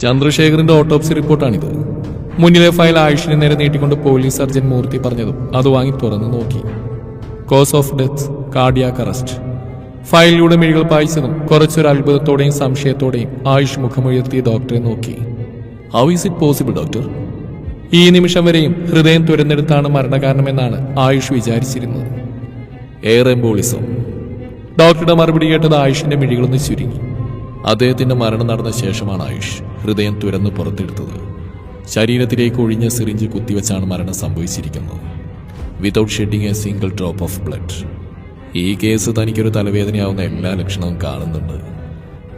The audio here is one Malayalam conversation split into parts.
ചന്ദ്രശേഖറിന്റെ ഓട്ടോപ്സി റിപ്പോർട്ടാണിത്. മുന്നിലെ ഫയൽ ആയുഷിനെ നേരെ നീട്ടിക്കൊണ്ട് പോലീസ് സർജൻ മൂർത്തി പറഞ്ഞതും അത് വാങ്ങി തുറന്നു നോക്കി. Cause of death cardiac arrest. ഫയലിലൂടെ മിഴികൾ പായിച്ചതും കുറച്ചൊരു അത്ഭുതത്തോടെയും സംശയത്തോടെയും ആയുഷ് മുഖമുയർത്തി ഡോക്ടറെ നോക്കി. How is it possible doctor? ഈ നിമിഷം വരെയും ഹൃദയം തുരന്നെടുത്താണ് മരണകാരണമെന്നാണ് ആയുഷ് വിചാരിച്ചിരുന്നത്. Air embolism. ഡോക്ടറുടെ മറുപടി കേട്ടത് ആയുഷിന്റെ മിഴികളൊന്ന് ചുരുങ്ങി. അദ്ദേഹത്തിന്റെ മരണം നടന്ന ശേഷമാണ് ആയുഷ് ഹൃദയം തുരന്ന് പുറത്തെടുത്തത്. ശരീരത്തിലേക്ക് ഒഴിഞ്ഞ സിറിഞ്ച് കുത്തിവെച്ചാണ് മരണം സംഭവിച്ചിരിക്കുന്നത്. Without shedding A single drop of blood. ഈ കേസ് തനിക്കൊരു തലവേദനയാവുന്ന എല്ലാ ലക്ഷണവും കാണുന്നുണ്ട്.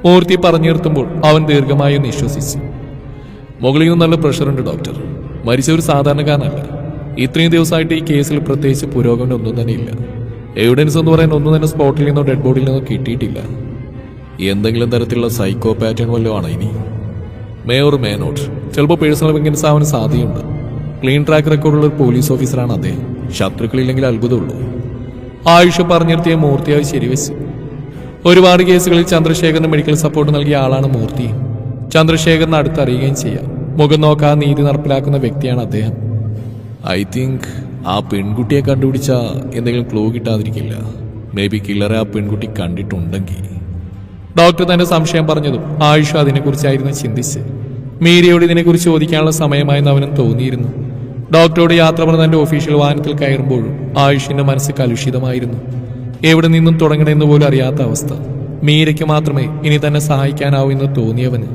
മൂർത്തി പറഞ്ഞു നിർത്തുമ്പോൾ അവൻ ദീർഘമായി നിശ്വസിച്ചു. മുകളിൽ നിന്ന് നല്ല പ്രഷറുണ്ട് ഡോക്ടർ. മരിച്ച ഒരു സാധാരണക്കാരനല്ല. ഇത്രയും ദിവസമായിട്ട് ഈ കേസിൽ പ്രത്യേകിച്ച് പുരോഗമനം ഒന്നും തന്നെ ഇല്ല. എവിഡൻസ് എന്ന് പറയാൻ ഒന്നും തന്നെ സ്പോട്ടിൽ നിന്നോ ഡെഡ് ബോഡിയിൽ നിന്നോ കിട്ടിയിട്ടില്ല. എന്തെങ്കിലും തരത്തിലുള്ള സൈക്കോ പാറ്റേൺ വല്ലതും ആണോ ഇനി? May or may not. ചിലപ്പോൾ പേഴ്സണൽ വെങ്കൻസ് ആവാൻ സാധ്യതയുണ്ട്. ക്ലീൻ ട്രാക്ക് റെക്കോർഡുള്ള ഒരു പോലീസ് ഓഫീസറാണ് അദ്ദേഹം. ശത്രുക്കളില്ലെങ്കിൽ അത്ഭുതമുള്ളൂ. ആയുഷ് പറഞ്ഞിരുത്തിയ മൂർത്തിയായി ശരിവെച്ചു. ഒരുപാട് കേസുകളിൽ ചന്ദ്രശേഖരന് മെഡിക്കൽ സപ്പോർട്ട് നൽകിയ ആളാണ് മൂർത്തി. ചന്ദ്രശേഖരന് അടുത്തറിയുകയും ചെയ്യാം. മുഖം നോക്കാതെ നീതി നടപ്പിലാക്കുന്ന വ്യക്തിയാണ് അദ്ദേഹം. ഐ തിങ്ക് ആ പെൺകുട്ടിയെ കണ്ടുപിടിച്ച എന്തെങ്കിലും ക്ലൂ കിട്ടാതിരിക്കില്ല. മേ ബി കില്ലറെ ആ പെൺകുട്ടി കണ്ടിട്ടുണ്ടെങ്കിൽ. ഡോക്ടർ തന്റെ സംശയം പറഞ്ഞതും ആയുഷ് അതിനെക്കുറിച്ചായിരുന്നു ചിന്തിച്ച്. മീരയോട് ഇതിനെക്കുറിച്ച് ചോദിക്കാനുള്ള സമയമായെന്ന് അവനും തോന്നിയിരുന്നു. ഡോക്ടറോട് യാത്ര പറഞ്ഞ തന്റെ ഒഫീഷ്യൽ വാഹനത്തിൽ കയറുമ്പോഴും ആയുഷിന്റെ മനസ്സ് കലുഷിതമായിരുന്നു. എവിടെ നിന്നും തുടങ്ങണമെന്ന് പോലും അറിയാത്ത അവസ്ഥ. മീരയ്ക്ക് മാത്രമേ ഇനി തന്നെ സഹായിക്കാനാവൂ എന്ന് തോന്നിയവന്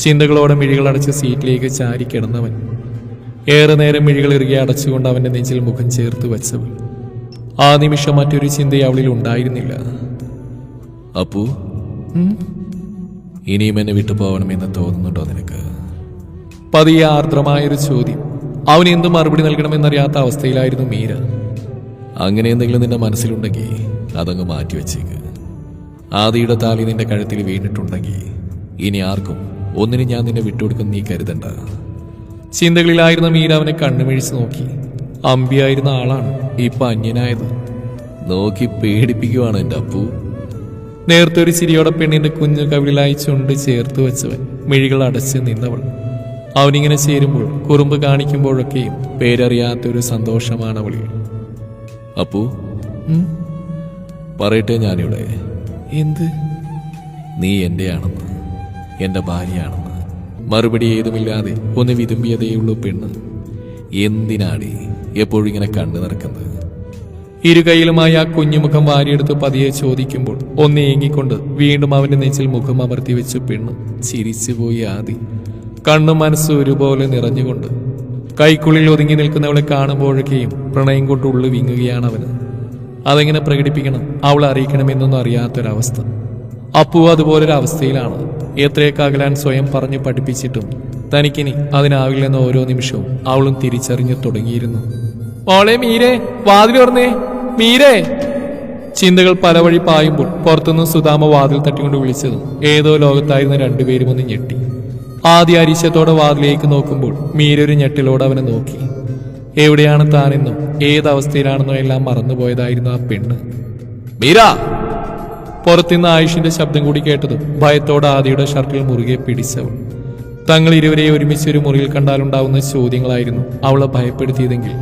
ചിന്തകളോടെ മിഴികളടച്ച് സീറ്റിലേക്ക് ചാരി കിടന്നവൻ. ഏറെ നേരം മിഴികൾ ഇറുകെ അടച്ചുകൊണ്ട് അവന്റെ നെഞ്ചിൽ മുഖം ചേർത്ത് വെച്ചവൾ. ആ നിമിഷം മറ്റൊരു ചിന്ത അവളിൽ ഉണ്ടായിരുന്നില്ല. അപ്പു, ഇനിയും എന്നെ വിട്ടുപോകണമെന്ന് തോന്നുന്നുണ്ടോ നിനക്ക്? പതിയെ ആർദ്രമായൊരു ചോദ്യം. അവന് എന്ത് മറുപടി നൽകണമെന്നറിയാത്ത അവസ്ഥയിലായിരുന്നു മീര. അങ്ങനെ എന്തെങ്കിലും നിന്റെ മനസ്സിലുണ്ടെങ്കിൽ അതങ്ങ് മാറ്റിവെച്ചേക്ക്. ആദിയുടെ താലി നിന്റെ കഴുത്തിൽ വീണിട്ടുണ്ടെങ്കിൽ ഇനി ആർക്കും ഒന്നിനും ഞാൻ നിന്നെ വിട്ടുകൊടുക്കും നീ കരുതണ്ട. ചിന്തകളിലായിരുന്ന മീര അവനെ കണ്ണുമിഴിച്ച് നോക്കി. അമ്പിയായിരുന്ന ആളാണ് ഇപ്പൊ അന്യനായത്. നോക്കി പേടിപ്പിക്കുവാണ് എന്റെ അപ്പു. നേരത്തെ ഒരു ചിരിയോടെ പെണ്ണിന്റെ കുഞ്ഞു കവിളിലായി ചുണ്ട് ചേർത്ത് വെച്ചവൻ മിഴികൾ അടച്ച് നിന്നവൾ. അവനിങ്ങനെ ചേരുമ്പോൾ കുറുമ്പ് കാണിക്കുമ്പോഴൊക്കെയും പേരറിയാത്തൊരു സന്തോഷമാണ് അവളിൽ. അപ്പു, പറയട്ടെ ഞാനിവിടെ. എന്ത്? നീ എന്റെയാണെന്ന്, എന്റെ ഭാര്യയാണെന്ന്. മറുപടി ഏതുമില്ലാതെ ഒന്ന് വിതുമ്പിയതേയുള്ളൂ പെണ്ണ്. എന്തിനാടി എപ്പോഴും ഇങ്ങനെ കണ്ടു നടക്കുന്നത്? ഇരുകൈയിലുമായി ആ കുഞ്ഞുമുഖം വാരിയെടുത്ത് പതിയെ ചോദിക്കുമ്പോൾ ഒന്ന് ഏങ്ങിക്കൊണ്ട് വീണ്ടും അവന്റെ നെഞ്ചിൽ മുഖം അമർത്തി വെച്ച് പെണ്ണ് ചിരിച്ചുപോയി. ആദി കണ്ണും മനസ്സും ഒരുപോലെ നിറഞ്ഞുകൊണ്ട് കൈക്കുള്ളിൽ ഒതുങ്ങി നിൽക്കുന്നവളെ കാണുമ്പോഴൊക്കെയും പ്രണയം കൊണ്ട് ഉള്ളു വിങ്ങുകയാണ് അവന്. അതെങ്ങനെ പ്രകടിപ്പിക്കണം, അവളെ അറിയിക്കണമെന്നൊന്നും അറിയാത്തൊരവസ്ഥ. അപ്പു അതുപോലൊരവസ്ഥയിലാണ്. എത്രയൊക്കെ അകലാൻ സ്വയം പറഞ്ഞു പഠിപ്പിച്ചിട്ടും തനിക്കിനി അതിനാവില്ലെന്ന ഓരോ നിമിഷവും അവളും തിരിച്ചറിഞ്ഞു തുടങ്ങിയിരുന്നു. മോളെ മീരേ, വാതിൽ തുറന്നേ മീരേ. ചിന്തകൾ പല വഴി പായുമ്പോൾ പുറത്തുനിന്ന് സുധാമ വാതിൽ തട്ടിക്കൊണ്ട് വിളിച്ചതും ഏതോ ലോകത്തായിരുന്ന രണ്ടുപേരും ഒന്ന് ഞെട്ടി. ആദ്യ അരിശത്തോടെ വാതിലേക്ക് നോക്കുമ്പോൾ മീര ഒരു ഞെട്ടിലോടെ അവനെ നോക്കി. എവിടെയാണ് താനെന്നും ഏതവസ്ഥയിലാണെന്നോ എല്ലാം മറന്നുപോയതായിരുന്നു ആ പെണ്ണ്. മീര! പുറത്തുനിന്ന് ആയുഷിന്റെ ശബ്ദം കൂടി കേട്ടതും ഭയത്തോടെ ആദിയുടെ ഷർട്ടിൽ മുറുകെ പിടിച്ചവൾ. തങ്ങൾ ഇരുവരെ ഒരുമിച്ചൊരു മുറിയിൽ കണ്ടാലുണ്ടാവുന്ന ചോദ്യങ്ങളായിരുന്നു അവളെ ഭയപ്പെടുത്തിയതെങ്കിൽ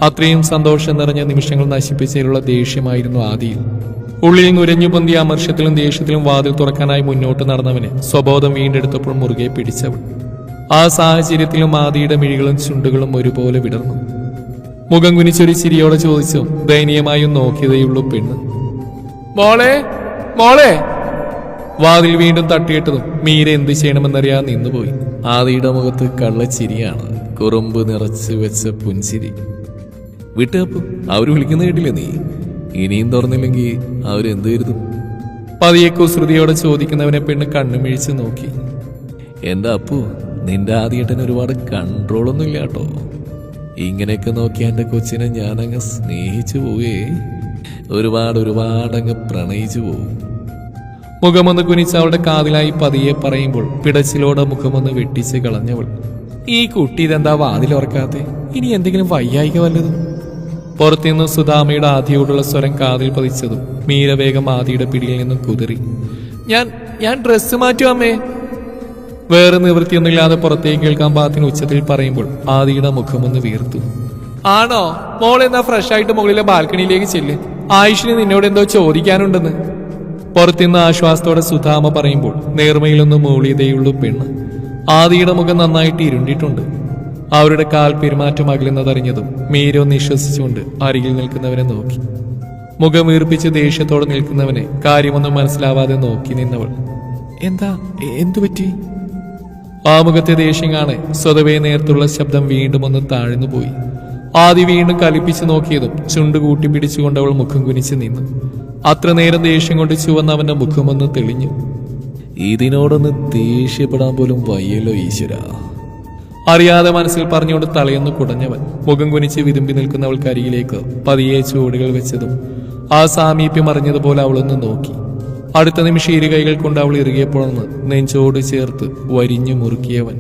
അത്രയും സന്തോഷം നിറഞ്ഞ നിമിഷങ്ങൾ നശിപ്പിച്ചതിലുള്ള ദേഷ്യമായിരുന്നു ആദിയിൽ. ഉള്ളിൽ നുരഞ്ഞു പൊന്തിയ അമർഷത്തിലും ദേഷ്യത്തിലും വാതിൽ തുറക്കാനായി മുന്നോട്ട് നടന്നവന് സ്വബോധം വീണ്ടെടുത്തപ്പോൾ മുറുകെ പിടിച്ചവൾ. ആ സാഹചര്യത്തിലും ആദിയുടെ മിഴികളും ചുണ്ടുകളും ഒരുപോലെ വിടർന്നു. മുഖം കുനിച്ചൊരു ചിരിയോടെ ചോദിച്ചു ദയനീയമായും നോക്കിയതേയുള്ളൂ പെണ്ണ്. മോളെ മോളെ. വാതിൽ വീണ്ടും തട്ടിയിട്ടതും മീര എന്ത് ചെയ്യണമെന്നറിയാൻ നിന്നുപോയി. ആദിയുടെ മുഖത്ത് കള്ളച്ചിരിയാണ്, കുറുമ്പ് നിറച്ച് വെച്ച പുഞ്ചിരി. വിട്ടപ്പു, അവര് വിളിക്കുന്ന കേട്ടില്ലേ നീ? ഇനിയും തുറന്നില്ലെങ്കിൽ അവരെന്ത് കരുതും? പതിയെ കുസൃതിയോടെ ചോദിക്കുന്നവനെ പെണ്ണ് കണ്ണുമിഴിച്ച് നോക്കി. എന്റെ അപ്പു, നിന്റെ ആദ്യേട്ടന് ഒരുപാട് കൺട്രോളൊന്നും ഇല്ല കേട്ടോ. ഇങ്ങനെയൊക്കെ നോക്കിയ എന്റെ കൊച്ചിനെ ഞാനങ്ങ് സ്നേഹിച്ചു പോവേ. ഒരുപാടങ്ങ് പ്രണയിച്ചു പോവും. മുഖമൊന്ന് കുനിച്ച് അവളുടെ കാതിലായി പതിയെ പറയുമ്പോൾ പിടച്ചിലോടെ മുഖമൊന്ന് വെട്ടിച്ച് കളഞ്ഞവൾ. ഈ കുട്ടി ഇതെന്താ വാതിലുറക്കാത്തെ? ഇനി എന്തെങ്കിലും വയ്യായിക വല്ലതും? പുറത്തുനിന്ന് സുധാമയുടെ ആദിയോടുള്ള സ്വരം കാതിൽ പതിച്ചതും മീര വേഗം ആദിയുടെ പിടിയിൽ നിന്നും കുതിറി. ഞാൻ ഡ്രസ്സ് മാറ്റും അമ്മേ. വേറെ നിവൃത്തിയൊന്നുമില്ലാതെ പുറത്തേക്ക് കേൾക്കാൻ പാത്തിന് ഉച്ചത്തിൽ പറയുമ്പോൾ ആദിയുടെ മുഖമൊന്ന് വീർത്തു. ആണോ? മോൾ എന്നാ ഫ്രഷ് ആയിട്ട് മുകളിലെ ബാൽക്കണിയിലേക്ക് ചെല്ല്. ആയുഷിന് നിന്നോട് എന്തോ ചോദിക്കാനുണ്ടെന്ന്. പുറത്തുനിന്ന് ആശ്വാസത്തോടെ സുധാമ പറയുമ്പോൾ നേർമയിലൊന്ന് മൂളിയതേയുള്ളൂ പെണ്ണ്. ആദിയുടെ മുഖം നന്നായിട്ട് ഇരുണ്ടിട്ടുണ്ട്. അവരുടെ കാൽ പെരുമാറ്റം അകലുന്നതറിഞ്ഞതും മീരോ നിശ്വസിച്ചുകൊണ്ട് അരികിൽ നിൽക്കുന്നവനെ നോക്കി. മുഖം വീർപ്പിച്ച് ദേഷ്യത്തോടെ നിൽക്കുന്നവനെ കാര്യമൊന്നും മനസ്സിലാവാതെ നോക്കി നിന്നവൾ, എന്താ, എന്തുപറ്റി? ആ മുഖത്തെ ദേഷ്യം കാണെ സ്വതവേ നേരത്തുള്ള ശബ്ദം വീണ്ടും ഒന്ന് താഴ്ന്നുപോയി. ആദി വീണ്ടും കലിപ്പിച്ചു നോക്കിയതും ചുണ്ട് കൂട്ടിപ്പിടിച്ചുകൊണ്ട് അവൾ മുഖം കുനിച്ച് നിന്നു. അത്ര നേരം ദേഷ്യം കൊണ്ട് ചുവന്ന അവന്റെ മുഖമൊന്ന് തെളിഞ്ഞു. ഇതിനോടൊന്ന് ദേഷ്യപ്പെടാൻ പോലും വയ്യല്ലോ ഈശ്വര. അറിയാതെ മനസ്സിൽ പറഞ്ഞുകൊണ്ട് തലയൊന്ന് കുടഞ്ഞവൻ മുഖം കുനിച്ച് വിരുമ്പി നിൽക്കുന്നവൾക്കരികിലേക്ക് പതിയെ ചുവടുകൾ വെച്ചതും ആ സാമീപ്യം അറിഞ്ഞതുപോലെ അവളൊന്ന് നോക്കി. അടുത്ത നിമിഷം ഇരു കൈകൾ കൊണ്ട് അവൾ ഇറുകിയപ്പോഴൊന്ന് നെഞ്ചോട് ചേർത്ത് വരിഞ്ഞു മുറുക്കിയവൻ